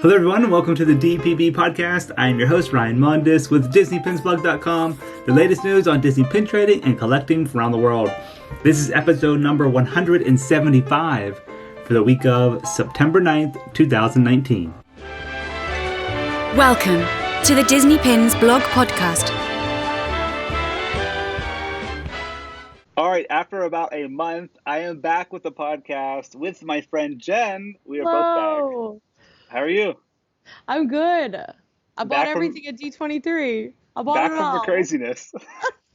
Hello everyone, and welcome to the DPB podcast. I am your host, Ryan Mondis, with DisneyPinsBlog.com, the latest news on Disney pin trading and collecting from around the world. This is episode number 175 for the week of September 9th, 2019. Welcome to the Disney Pins Blog Podcast. All right, after about a month, I am back with the podcast with my friend Jen. We are both back. How are you? I'm good. I bought everything at D23. I bought it all. Back from the craziness.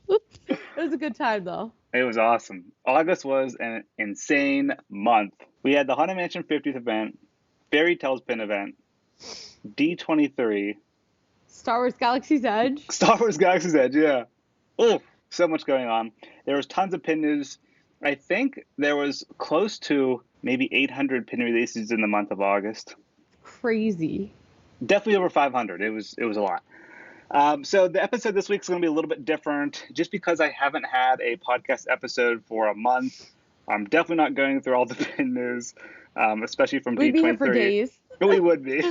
It was a good time, though. It was awesome. August was an insane month. We had the Haunted Mansion 50th event, Fairy Tales Pin event, D23. Star Wars Galaxy's Edge. Star Wars Galaxy's Edge, yeah. Oh, so much going on. There was tons of pin news. I think there was close to maybe 800 pin releases in the month of August. Crazy. Definitely over 500. It was a lot. So the episode this week is going to be a little bit different, just because I haven't had a podcast episode for a month. I'm definitely not going through all the pin news, especially from D23. We'd be here for days. We would be.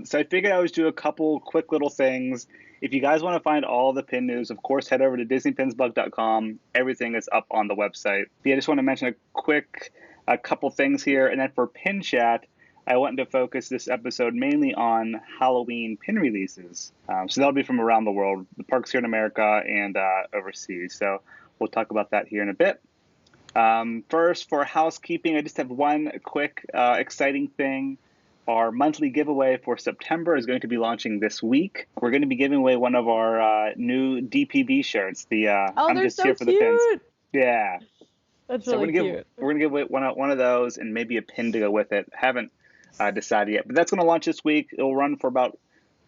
So I figured I would do a couple quick little things. If you guys want to find all the pin news, of course, head over to DisneyPinsBlog.com. Everything is up on the website. But yeah, I just want to mention a couple things here. And then for Pin Chat, I wanted to focus this episode mainly on Halloween pin releases. So that'll be from around the world, the parks here in America and overseas. So we'll talk about that here in a bit. First, for housekeeping, I just have one quick exciting thing. Our monthly giveaway for September is going to be launching this week. We're going to be giving away one of our new DPB shirts. I'm just here for the pins. Yeah. That's really cute. We're going to give away one of those and maybe a pin to go with it. Haven't decided yet, but that's going to launch this week. It'll run for about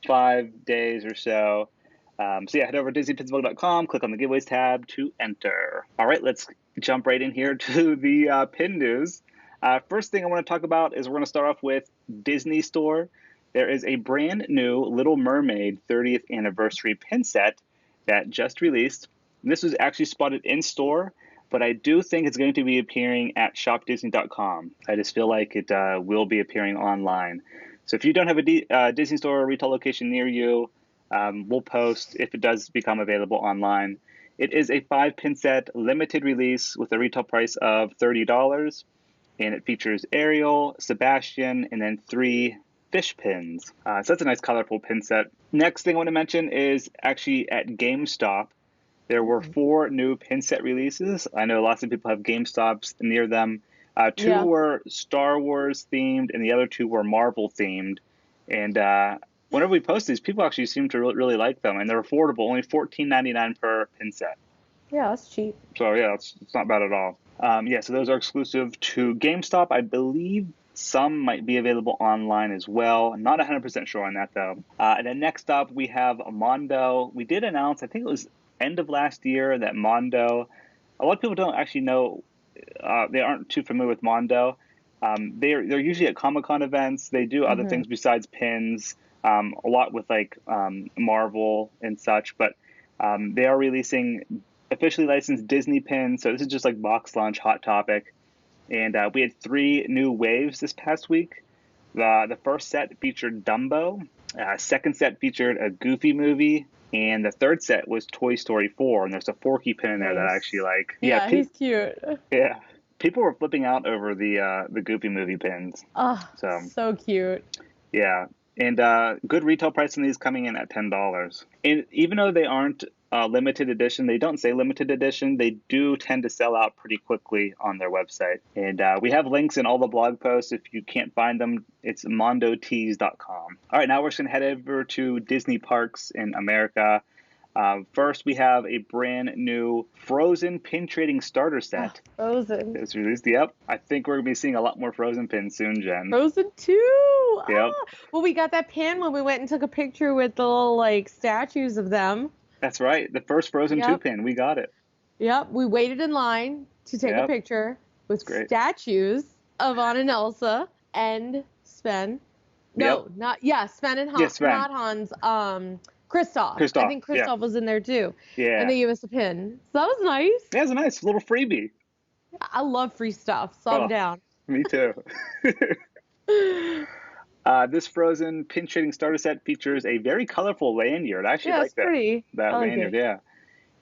5 days or so. So yeah, head over to DisneyPinsBlog.com, click on the giveaways tab to enter. All right, let's jump right in here to the pin news. First thing I want to talk about is we're going to start off with Disney Store. There is a brand new Little Mermaid 30th anniversary pin set that just released. This was actually spotted in store, but I do think it's going to be appearing at shopdisney.com. I just feel like it will be appearing online. So if you don't have a Disney Store or retail location near you, we'll post if it does become available online. It is a 5-pin set, limited release with a retail price of $30. And it features Ariel, Sebastian, and then 3 fish pins. So that's a nice colorful pin set. Next thing I want to mention is actually at Gamestop, there were 4 new pin set releases. I know lots of people have Gamestops near them. 2 were Star Wars themed, and the other 2 were Marvel themed. And whenever we post these, people actually seem to really like them, and they're affordable, only $14.99 per pin set. Yeah, that's cheap. So yeah, it's not bad at all. So those are exclusive to GameStop. I believe some might be available online as well. I'm not 100% sure on that, though. And then next up, we have Mondo. We did announce, I think it was end of last year, that Mondo, a lot of people don't actually know, they aren't too familiar with Mondo. They're usually at Comic-Con events. They do other things besides pins, a lot with like Marvel and such, but they are releasing officially licensed Disney pins. So this is just like box launch Hot Topic. And we had 3 new waves this past week. The first set featured Dumbo. Second set featured a Goofy movie. And the third set was Toy Story 4. And there's a Forky pin in there that I actually like. Yeah, he's cute. Yeah. People were flipping out over the Goofy movie pins. Oh, so cute. Yeah. And good retail price on these coming in at $10. And even though they aren't limited edition, they don't say limited edition, they do tend to sell out pretty quickly on their website. And we have links in all the blog posts. If you can't find them, it's mondotees.com. All right, now we're just going to head over to Disney parks in America. First, we have a brand new Frozen pin trading starter set. Frozen. It's released. Yep. I think we're going to be seeing a lot more Frozen pins soon, Jen. Frozen 2. Yep. Well, we got that pin when we went and took a picture with the little like statues of them. That's right. The first Frozen 2 pin. We got it. Yep. We waited in line to take a picture with statues of Anna and Elsa and Sven. No, Sven and Hans. Yeah, Sven. Not Hans. Kristoff. I think Kristoff was in there too. Yeah. And they gave us a pin. So that was nice. Yeah, it was a nice little freebie. I love free stuff, so I'm down. Me too. This Frozen pin trading starter set features a very colorful lanyard. I actually Yeah, like it's pretty. that I like lanyard, it. yeah.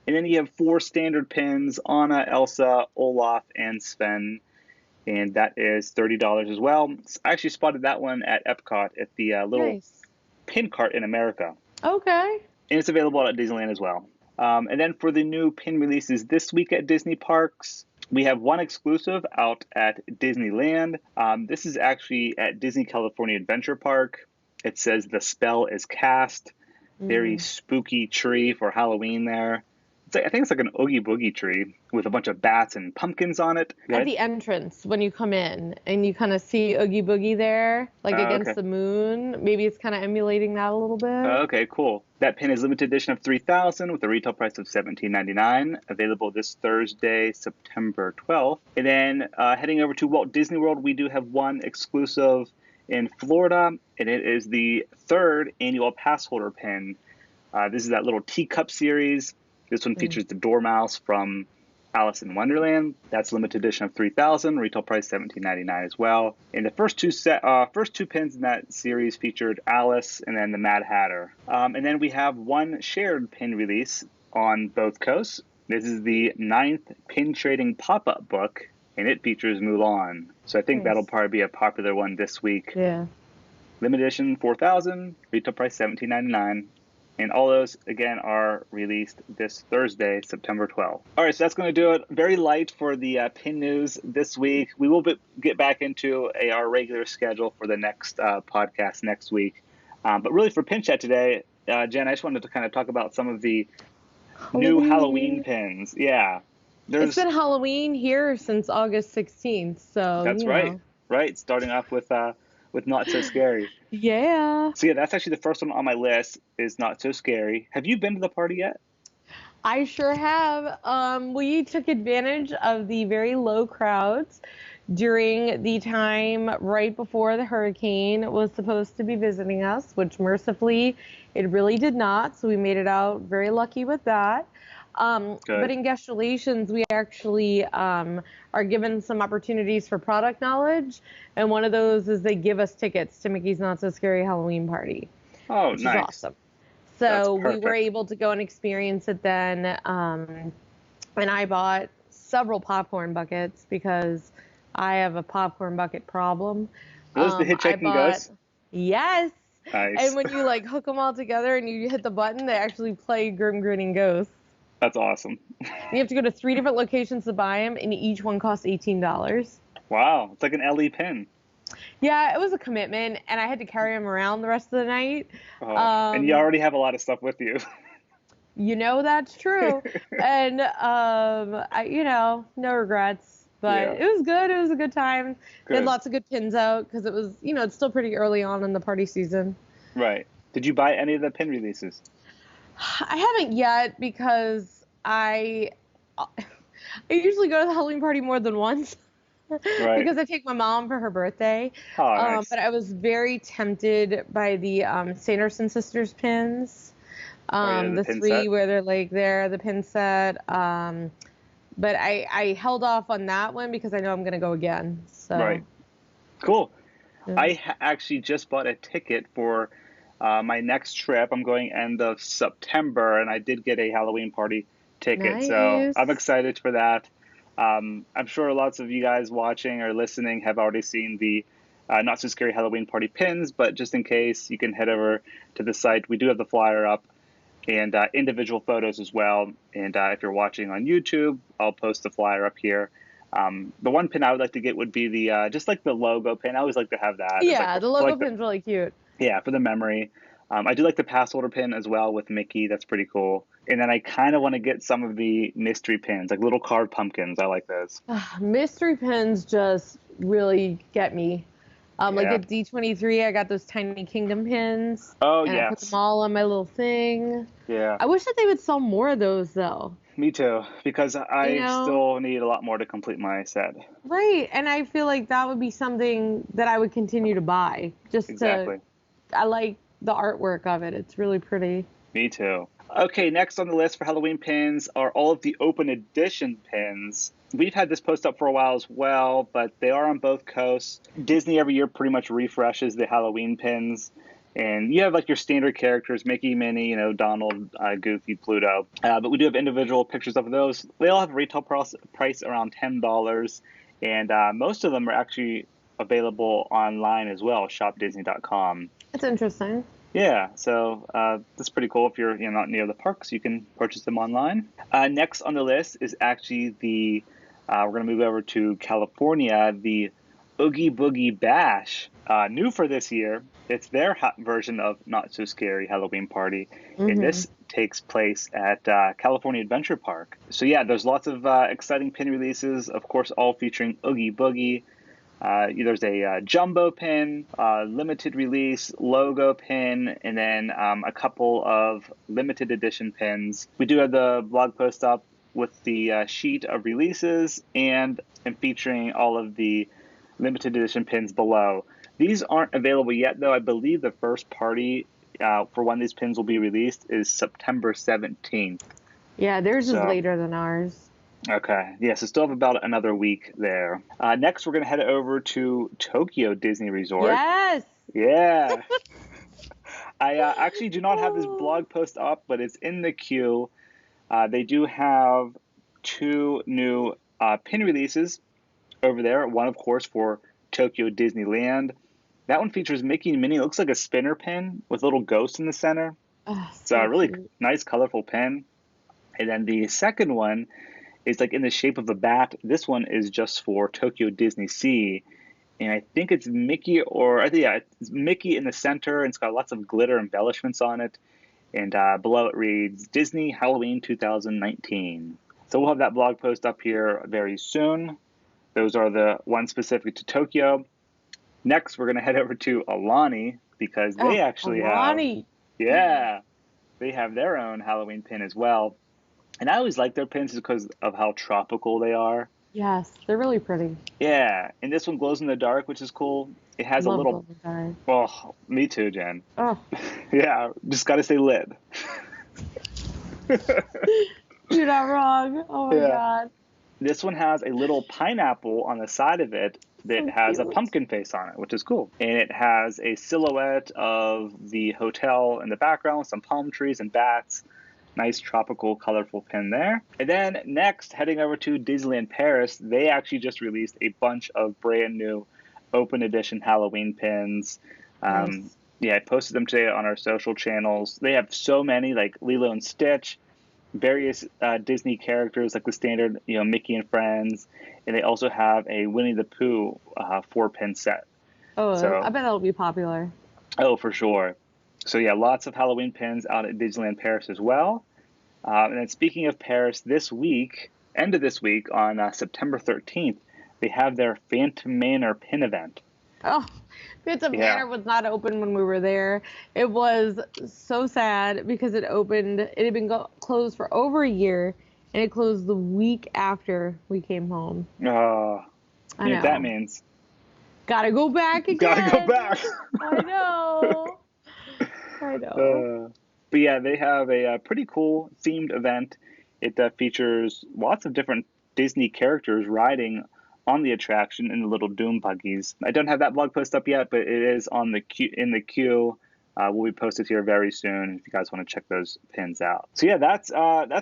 And then you have 4 standard pins, Anna, Elsa, Olaf, and Sven. And that is $30 as well. I actually spotted that one at Epcot at the little pin cart in America. Okay. And it's available at Disneyland as well. And then for the new pin releases this week at Disney parks, we have one exclusive out at Disneyland. This is actually at Disney California Adventure Park. It says the spell is cast. Very spooky tree for Halloween there. I think it's like an Oogie Boogie tree with a bunch of bats and pumpkins on it. At the entrance when you come in and you kind of see Oogie Boogie there, like against the moon. Maybe it's kind of emulating that a little bit. Okay, cool. That pin is limited edition of 3,000 with a retail price of $17.99. Available this Thursday, September 12th. And then heading over to Walt Disney World, we do have one exclusive in Florida, and it is the 3rd annual pass holder pin. This is that little teacup series. This one features the Dormouse from Alice in Wonderland. That's limited edition of 3,000, retail price $17.99 as well. And the first two pins in that series featured Alice and then the Mad Hatter. And then we have one shared pin release on both coasts. This is the 9th pin trading pop-up book, and it features Mulan. So I think that'll probably be a popular one this week. Yeah. Limited edition 4,000, retail price $17.99. And all those, again, are released this Thursday, September 12th. All right, so that's going to do it. Very light for the pin news this week. We will get back into our regular schedule for the next podcast next week. But really for Pin Chat today, Jen, I just wanted to kind of talk about some of the new Halloween pins. Yeah. It's been Halloween here since August 16th, so that's right. Right, starting off with Not So Scary. Yeah. So yeah, that's actually the first one on my list is Not So Scary. Have you been to the party yet? I sure have. We took advantage of the very low crowds during the time right before the hurricane was supposed to be visiting us, which mercifully it really did not. So we made it out very lucky with that. But in guest relations, we actually are given some opportunities for product knowledge. And one of those is they give us tickets to Mickey's Not So Scary Halloween Party. Oh, which nice. is awesome. So we were able to go and experience it then. And I bought several popcorn buckets because I have a popcorn bucket problem. Those the hitchhiking ghosts? Yes. Nice. And when you like hook them all together and you hit the button, they actually play Grim Grinning Ghosts. That's awesome. You have to go to 3 different locations to buy them, and each one costs $18. Wow, it's like an LE pin. Yeah, it was a commitment, and I had to carry them around the rest of the night. And you already have a lot of stuff with you. You know that's true. And, no regrets. But it was good. It was a good time. They had lots of good pins out because it was, it's still pretty early on in the party season. Right. Did you buy any of the pin releases? I haven't yet because I usually go to the Halloween party more than once. Right. Because I take my mom for her birthday. Oh, nice. But I was very tempted by the Sanderson sisters pins. The 3 set? Where they're like the pin set. But I held off on that one because I know I'm going to go again. So. Right. Cool. Yeah. I actually just bought a ticket for my next trip. I'm going end of September, and I did get a Halloween party ticket. Nice. So I'm excited for that. I'm sure lots of you guys watching or listening have already seen the Not So Scary Halloween party pins, but just in case, you can head over to the site. We do have the flyer up and individual photos as well. And if you're watching on YouTube, I'll post the flyer up here. The one pin I would like to get would be the just like the logo pin. I always like to have that. Yeah, the logo pin's really cute. Yeah, for the memory. I do like the pass holder pin as well with Mickey. That's pretty cool. And then I kind of want to get some of the mystery pins, like little carved pumpkins. I like those. Mystery pins just really get me. Like at D23, I got those Tiny Kingdom pins. Oh, and I put them all on my little thing. Yeah. I wish that they would sell more of those, though. Me too, because I still need a lot more to complete my set. Right, and I feel like that would be something that I would continue to buy. I like the artwork of it. It's really pretty. Me too. Okay, next on the list for Halloween pins are all of the open edition pins. We've had this post up for a while as well, but they are on both coasts. Disney every year pretty much refreshes the Halloween pins. And you have like your standard characters, Mickey, Minnie, Donald, Goofy, Pluto. But we do have individual pictures of those. They all have a retail price around $10. And most of them are actually available online as well, shopdisney.com. That's interesting. Yeah, so that's pretty cool. If you're not near the parks, you can purchase them online. Next on the list is actually we're going to move over to California, the Oogie Boogie Bash. New for this year. It's their version of Not So Scary Halloween Party. And this takes place at California Adventure Park. So yeah, there's lots of exciting pin releases, of course, all featuring Oogie Boogie. There's a jumbo pin, limited release, logo pin, and then a couple of limited edition pins. We do have the blog post up with the sheet of releases and featuring all of the limited edition pins below. These aren't available yet, though. I believe the first party for when these pins will be released is September 17th. Yeah, theirs is later than ours. Okay. Yeah, so still have about another week there. Next, we're going to head over to Tokyo Disney Resort. Yes! Yeah. I actually do not have this blog post up, but it's in the queue. They do have 2 new pin releases over there. One, of course, for Tokyo Disneyland. That one features Mickey and Minnie. It looks like a spinner pin with a little ghost in the center. Oh, it's a really nice, colorful pin. And then the second one is like in the shape of a bat. This one is just for Tokyo DisneySea. And I think it's Mickey it's Mickey in the center, and it's got lots of glitter embellishments on it. And below it reads, Disney Halloween 2019. So we'll have that blog post up here very soon. Those are the ones specific to Tokyo. Next, we're going to head over to Alani because they actually Alani. They have their own Halloween pin as well. And I always like their pins because of how tropical they are. Yes, they're really pretty. Yeah, and this one glows in the dark, which is cool. It has a little... Oh, me too, Jen. Oh. Yeah, just got to stay lit. You're not wrong. Oh, my God. This one has a little pineapple on the side of it that has a pumpkin face on it, which is cool. And it has a silhouette of the hotel in the background, some palm trees and bats. Nice tropical, colorful pin there. And then next, heading over to Disneyland Paris, they actually just released a bunch of brand new open edition Halloween pins. Nice. Yeah, I posted them today on our social channels. They have so many, like Lilo and Stitch, various Disney characters like the standard, Mickey and Friends, and they also have a Winnie the Pooh 4-pin set. Oh, so, I bet that'll be popular. Oh, for sure. So yeah, lots of Halloween pins out at Disneyland Paris as well. And then speaking of Paris, end of this week on September 13th, they have their Phantom Manor pin event. Oh, Phantom Manor was not open when we were there. It was so sad because it had been closed for over a year, and it closed the week after we came home. Oh, you know what that means? Gotta go back again. Gotta go back. I know. But yeah, they have a pretty cool themed event. It features lots of different Disney characters riding on the attraction in the little Doom buggies. I don't have that blog post up yet, but it is in the queue. Will be posted here very soon if you guys want to check those pins out. So yeah, that's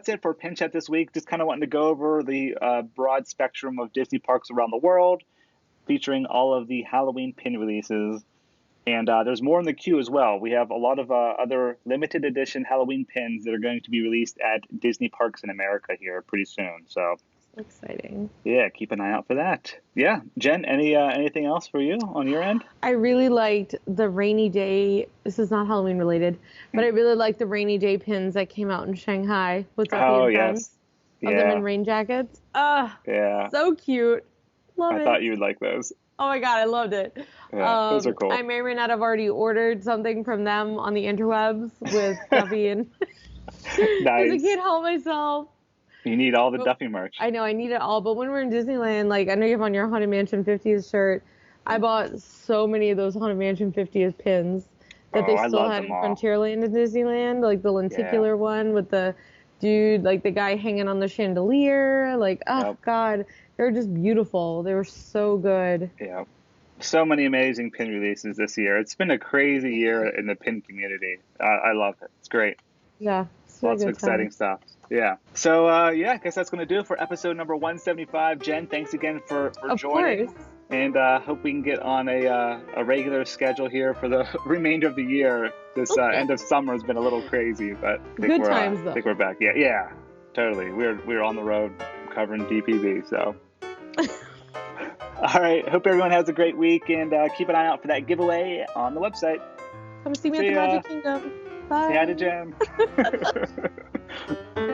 it for Pin Chat this week. Just kind of wanting to go over the broad spectrum of Disney parks around the world, featuring all of the Halloween pin releases. And there's more in the queue as well. We have a lot of other limited edition Halloween pins that are going to be released at Disney parks in America here pretty soon. So exciting. Yeah, keep an eye out for that. Yeah, Jen, anything else for you on your end? I really liked the rainy day. This is not Halloween related, but I really liked the rainy day pins that came out in Shanghai with Duffy and Friends. Of them in rain jackets. Yeah. So cute. Love it. I thought you would like those. Oh my God, I loved it. Yeah, those are cool. I may or may not have already ordered something from them on the interwebs with Duffy and... Nice. I can't help myself. You need all the Duffy merch. I know, I need it all. But when we're in Disneyland, like, I know you have on your Haunted Mansion 50th shirt. I bought so many of those Haunted Mansion 50th pins that they I still love had them in all. Frontierland and Disneyland, like the lenticular one with the dude, like the guy hanging on the chandelier. Like, oh Yep. God, they were just beautiful. They were so good. Yeah. So many amazing pin releases this year. It's been a crazy year in the pin community. I love it. It's great. Yeah, it's been a Lots of good exciting time. stuff. Yeah. So, I guess that's going to do it for episode number 175. Jen, thanks again for Of joining. course. And hope we can get on a regular schedule here for the remainder of the year. This end of summer has been a little crazy, but I think Good times, though. I think we're back. Yeah, totally. We're on the road covering DPB. So, all right. Hope everyone has a great week, and keep an eye out for that giveaway on the website. Come see me See at the ya. Magic Kingdom. Bye. Say hi to Jen.